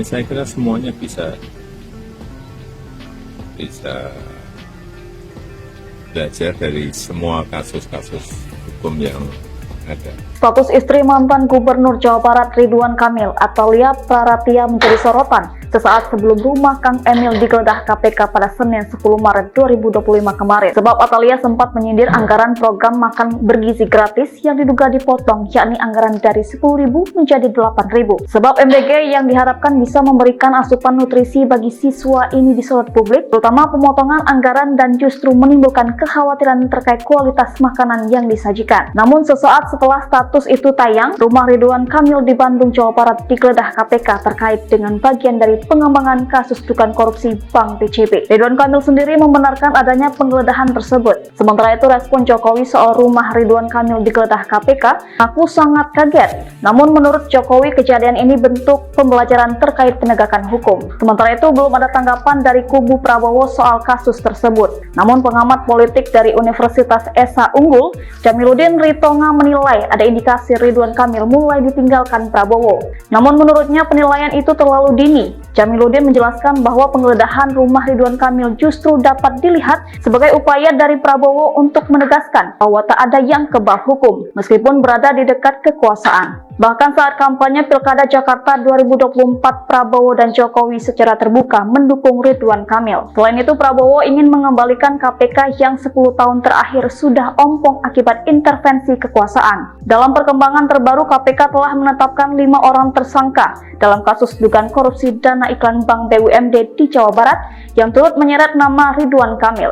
Saya kira semuanya bisa belajar dari semua kasus-kasus hukum yang ada. Status istri mantan Gubernur Jawa Barat Ridwan Kamil, Atalia Praratia, menjadi sorotan sesaat sebelum rumah Kang Emil digeledah KPK pada Senin 10 Maret 2025 kemarin. Sebab Atalia sempat menyindir anggaran program makan bergizi gratis yang diduga dipotong, yakni anggaran dari 10.000 menjadi 8.000. Sebab MBG yang diharapkan bisa memberikan asupan nutrisi bagi siswa ini disorot publik, terutama pemotongan anggaran, dan justru menimbulkan kekhawatiran terkait kualitas makanan yang disajikan. Namun sesaat setelah status itu tayang, rumah Ridwan Kamil di Bandung, Jawa Barat digeledah KPK terkait dengan bagian dari pengembangan kasus dugaan korupsi Bank BCB. Ridwan Kamil sendiri membenarkan adanya penggeledahan tersebut. Sementara itu, respon Jokowi soal rumah Ridwan Kamil digeledah KPK, "Aku sangat kaget." Namun menurut Jokowi, kejadian ini bentuk pembelajaran terkait penegakan hukum. Sementara itu, belum ada tanggapan dari kubu Prabowo soal kasus tersebut. Namun pengamat politik dari Universitas Esa Unggul, Jamiluddin Ritonga, menilai ada indikasi Ridwan Kamil mulai ditinggalkan Prabowo. Namun menurutnya penilaian itu terlalu dini. Jamiluddin menjelaskan bahwa penggeledahan rumah Ridwan Kamil justru dapat dilihat sebagai upaya dari Prabowo untuk menegaskan bahwa tak ada yang kebal hukum meskipun berada di dekat kekuasaan. Bahkan saat kampanye Pilkada Jakarta 2024, Prabowo dan Jokowi secara terbuka mendukung Ridwan Kamil. Selain itu, Prabowo ingin mengembalikan KPK yang 10 tahun terakhir sudah ompong akibat intervensi kekuasaan. Dalam perkembangan terbaru, KPK telah menetapkan 5 orang tersangka dalam kasus dugaan korupsi dana iklan Bank BUMD di Jawa Barat yang turut menyeret nama Ridwan Kamil.